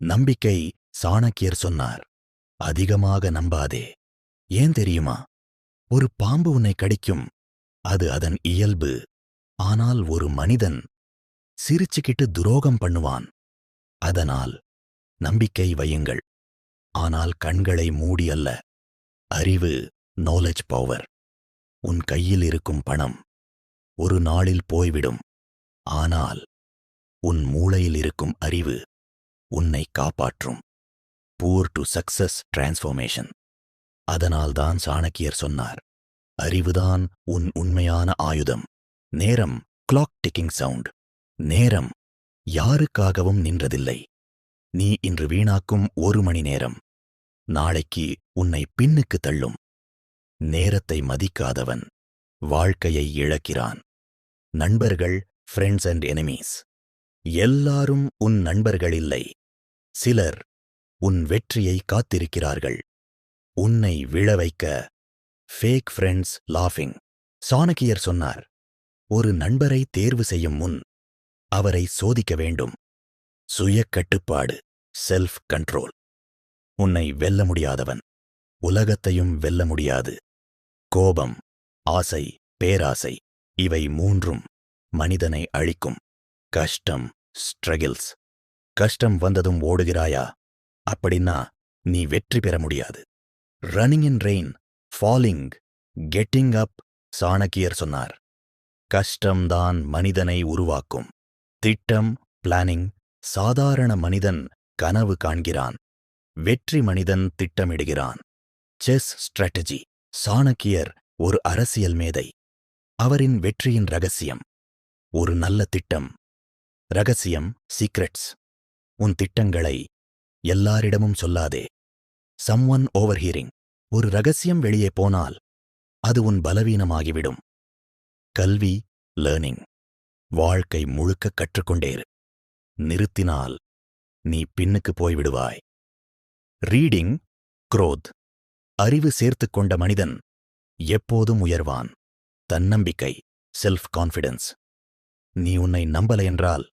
நம்பிக்கை. சாணக்கியர் சொன்னார், அதிகமாக நம்பாதே. ஏன் தெரியுமா? ஒரு பாம்பு உன்னை கடிக்கும், அது அதன் இயல்பு. ஆனால் ஒரு மனிதன் சிரிச்சுக்கிட்டு துரோகம் பண்ணுவான். அதனால் நம்பிக்கை வையுங்கள். ஆனால் கண்களை மூடி அல்ல. அறிவு, நாலேஜ் பவர். உன் கையில் இருக்கும் பணம் ஒரு நாளில் போய்விடும். ஆனால் உன் மூளையில் இருக்கும் அறிவு உன்னை காப்பாற்றும். பூர் டு சக்சஸ் டிரான்ஸ்ஃபார்மேஷன். அதனால்தான் சாணக்கியர் சொன்னார், அறிவுதான் உன் உண்மையான ஆயுதம். நேரம் கிளாக் டிக்கிங் சவுண்ட். நேரம் யாருக்காகவும் நின்றதில்லை. நீ இன்று வீணாக்கும் 1 மணி நேரம் நாளைக்கு உன்னை பின்னுக்கு தள்ளும். நேரத்தை மதிக்காதவன் வாழ்க்கையை இழக்கிறான். நண்பர்கள், ஃப்ரெண்ட்ஸ் அண்ட் எனிமீஸ். எல்லாரும் உன் நண்பர்கள் இல்லை. சிலர் உன் வெற்றியை காத்திருக்கிறார்கள். உன்னை விழவைக்க. Fake friends லாஃபிங். சாணக்கியர் சொன்னார், ஒரு நண்பரை தேர்வு செய்யும் முன் அவரை சோதிக்க வேண்டும். சுய கட்டுப்பாடு, செல்ஃப் கண்ட்ரோல். உன்னை வெல்ல முடியாதவன் உலகத்தையும் வெல்ல முடியாது. கோபம், ஆசை, பேராசை, இவை 3ம் மனிதனை அழிக்கும். கஷ்டம், ஸ்ட்ரகிள்ஸ். கஷ்டம் வந்ததும் ஓடுகிறாயா? அப்படின்னா நீ வெற்றி பெற முடியாது. Running in rain, falling, getting up. சாணக்கியர் சொன்னார், கஷ்டம்தான் மனிதனை உருவாக்கும். திட்டம், பிளானிங். சாதாரண மனிதன் கனவு காண்கிறான். வெற்றி மனிதன் திட்டமிடுகிறான். Chess strategy. சாணக்கியர் ஒரு அரசியல் மேதை. அவரின் வெற்றியின் ரகசியம் ஒரு நல்ல திட்டம். ரகசியம், சீக்ரெட்ஸ். உன் திட்டங்களை எல்லாரிடமும் சொல்லாதே. சம்ஒன் ஓவர்ஹீரிங். ஒரு ரகசியம் வெளியே போனால் அது உன் பலவீனமாகிவிடும். கல்வி, லேர்னிங். வாழ்க்கை முழுக்க கற்றுக்கொண்டேரு. நிறுத்தினால் நீ பின்னுக்கு போய்விடுவாய். Reading, growth. அறிவு சேர்த்துக் கொண்ட மனிதன் எப்போதும் உயர்வான். தன்னம்பிக்கை, செல்ஃப் கான்ஃபிடன்ஸ். நீ உன்னை நம்பல என்றால்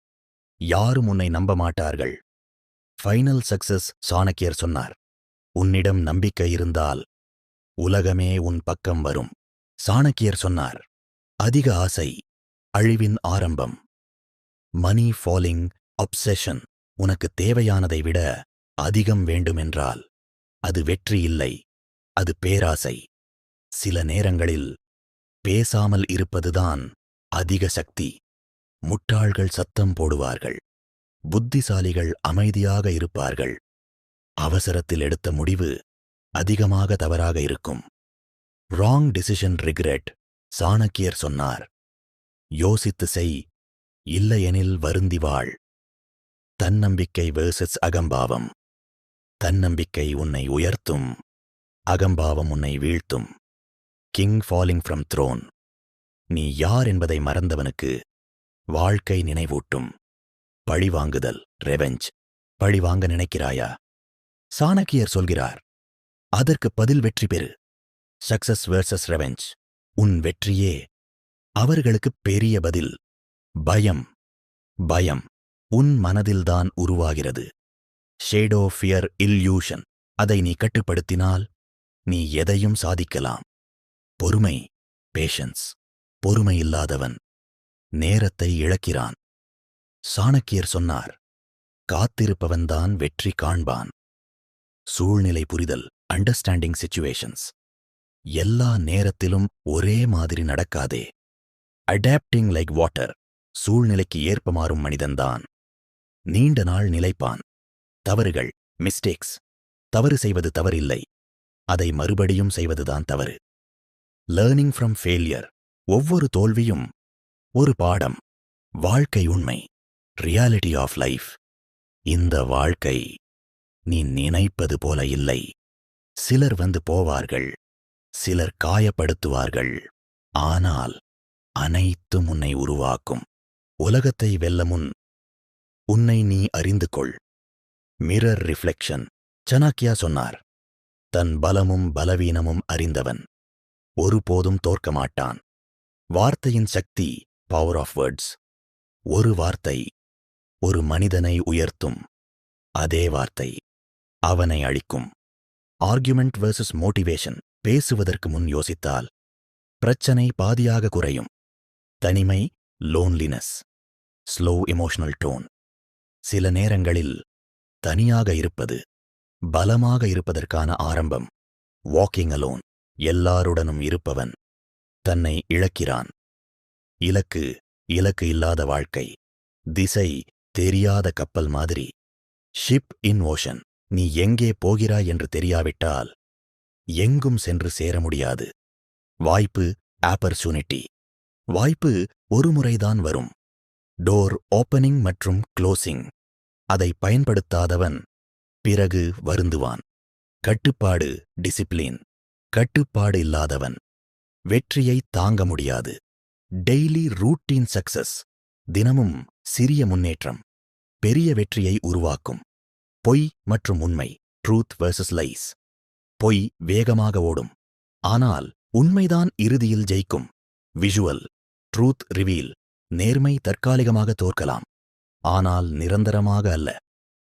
யாரும் உன்னை நம்ப மாட்டார்கள். Final success. சாணக்கியர் சொன்னார், உன்னிடம் நம்பிக்கை இருந்தால் உலகமே உன் பக்கம் வரும். சாணக்கியர் சொன்னார், அதிக ஆசை அழிவின் ஆரம்பம். மணி ஃபாலிங், அப்செஷன். உனக்கு தேவையானதை விட அதிகம் வேண்டுமென்றால் அது வெற்றி இல்லை, அது பேராசை. சில நேரங்களில் பேசாமல் இருப்பதுதான் அதிக சக்தி. முட்டாள்கள் சத்தம் போடுவார்கள், புத்திசாலிகள் அமைதியாக இருப்பார்கள். அவசரத்தில் எடுத்த முடிவு அதிகமாக தவறாக இருக்கும். Wrong decision regret. சாணக்கியர் சொன்னார், யோசித்து செய், இல்லையெனில் வருந்தி வாழ். தன்னம்பிக்கை வெர்சஸ் அகம்பாவம். தன்னம்பிக்கை உன்னை உயர்த்தும், அகம்பாவம் உன்னை வீழ்த்தும். King falling from throne. நீ யார் என்பதை மறந்தவனுக்கு வாழ்க்கை நினைவூட்டும். பழிவாங்குதல், ரெவெஞ்ச். பழிவாங்க நினைக்கிறாயா? சாணக்கியர் சொல்கிறார், அதற்கு பதில் வெற்றி பெறு. Success versus revenge. உன் வெற்றியே அவர்களுக்கு பெரிய பதில். பயம். பயம் உன் மனதில்தான் உருவாகிறது. Shadow, fear, illusion. அதை நீ கட்டுப்படுத்தினால் நீ எதையும் சாதிக்கலாம். பொறுமை, பேஷன்ஸ். பொறுமை இல்லாதவன் நேரத்தை இழக்கிறான். சாணக்கியர் சொன்னார், காத்திருப்பவன்தான் வெற்றி காண்பான். சூழ்நிலை புரிதல், அண்டர்ஸ்டாண்டிங் சிச்சுவேஷன்ஸ். எல்லா நேரத்திலும் ஒரே மாதிரி நடக்காதே. Adapting like water. சூழ்நிலைக்கு ஏற்ப மாறும் மனிதன்தான் நீண்ட நாள் நிலைப்பான். தவறுகள், மிஸ்டேக்ஸ். தவறு செய்வது தவறில்லை, அதை மறுபடியும் செய்வதுதான் தவறு. Learning from failure. ஒவ்வொரு தோல்வியும் ஒரு பாடம். வாழ்க்கை உண்மை, ரியாலிட்டி ஆஃப் லைஃப். இந்த வாழ்க்கை நீ நினைப்பது போல இல்லை. சிலர் வந்து போவார்கள், சிலர் காயப்படுத்துவார்கள். ஆனால் அனைத்தும் உன்னை உருவாக்கும். உலகத்தை வெல்ல முன் உன்னை நீ அறிந்து கொள். Mirror reflection. சாணக்கியா சொன்னார், தன் பலமும் பலவீனமும் அறிந்தவன் ஒருபோதும் தோற்க மாட்டான். வார்த்தையின் சக்தி, பவர் ஆஃப் வேர்ட்ஸ். ஒரு வார்த்தை ஒரு மனிதனை உயர்த்தும், அதே வார்த்தை அவனை அழிக்கும். Argument versus motivation. பேசுவதற்கு முன் யோசித்தால் பிரச்சனை பாதியாக குறையும். தனிமை, லோன்லினஸ், ஸ்லோ எமோஷனல் டோன். சில நேரங்களில் தனியாக இருப்பது பலமாக இருப்பதற்கான ஆரம்பம். Walking alone. எல்லாருடனும் இருப்பவன் தன்னை இழக்கிறான். இலக்கு இல்லாத வாழ்க்கை. திசை தெரியாத கப்பல் மாதிரி. Ship in ocean. நீ எங்கே போகிறாய் என்று தெரியாவிட்டால் எங்கும் சென்று சேர முடியாது. வாய்ப்பு, ஆப்பர்ச்சுனிட்டி. வாய்ப்பு ஒரு முறைதான் வரும். டோர் ஓப்பனிங் மற்றும் க்ளோசிங். அதை பயன்படுத்தாதவன் பிறகு வருந்துவான். கட்டுப்பாடு, டிசிப்ளின். கட்டுப்பாடு இல்லாதவன் வெற்றியை தாங்க முடியாது. Daily routine success. தினமும் சிறிய முன்னேற்றம் பெரிய வெற்றியை உருவாக்கும். பொய் மற்றும் உண்மை. Truth versus lies. பொய் வேகமாக ஓடும், ஆனால் உண்மைதான் இறுதியில் ஜெயிக்கும். விஷுவல். Truth reveal. நேர்மை தற்காலிகமாக தோற்கலாம், ஆனால் நிரந்தரமாக அல்ல.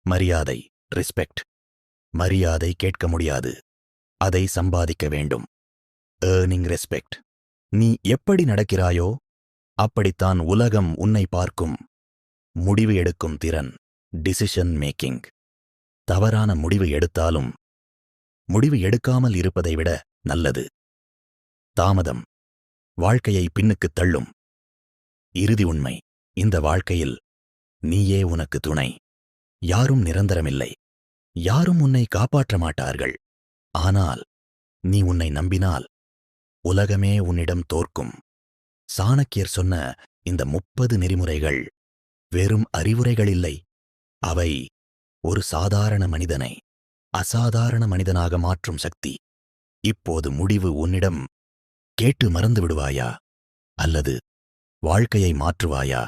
மரியாதை, ரெஸ்பெக்ட். மரியாதை கேட்க முடியாது, அதை சம்பாதிக்க வேண்டும். Earning respect. நீ எப்படி நடக்கிறாயோ அப்படித்தான் உலகம் உன்னை பார்க்கும். முடிவு எடுக்கும் திறன், டிசிஷன் மேக்கிங். தவறான முடிவு எடுத்தாலும் முடிவு எடுக்காமல் இருப்பதை விட நல்லது. தாமதம் வாழ்க்கையை பின்னுக்குத் தள்ளும். இறுதி உண்மை. இந்த வாழ்க்கையில் நீயே உனக்கு துணை. யாரும் நிரந்தரமில்லை. யாரும் உன்னை காப்பாற்ற மாட்டார்கள். ஆனால் நீ உன்னை நம்பினால் உலகமே உன்னிடம் தோற்கும். சாணக்கியர் சொன்ன இந்த 30 நெறிமுறைகள் வெறும் அறிவுரைகள் இல்லை. அவை ஒரு சாதாரண மனிதனை அசாதாரண மனிதனாக மாற்றும் சக்தி. இப்போது முடிவு உன்னிடம். கேட்டு மறந்து விடுவாயா அல்லது வாழ்க்கையை மாற்றுவாயா?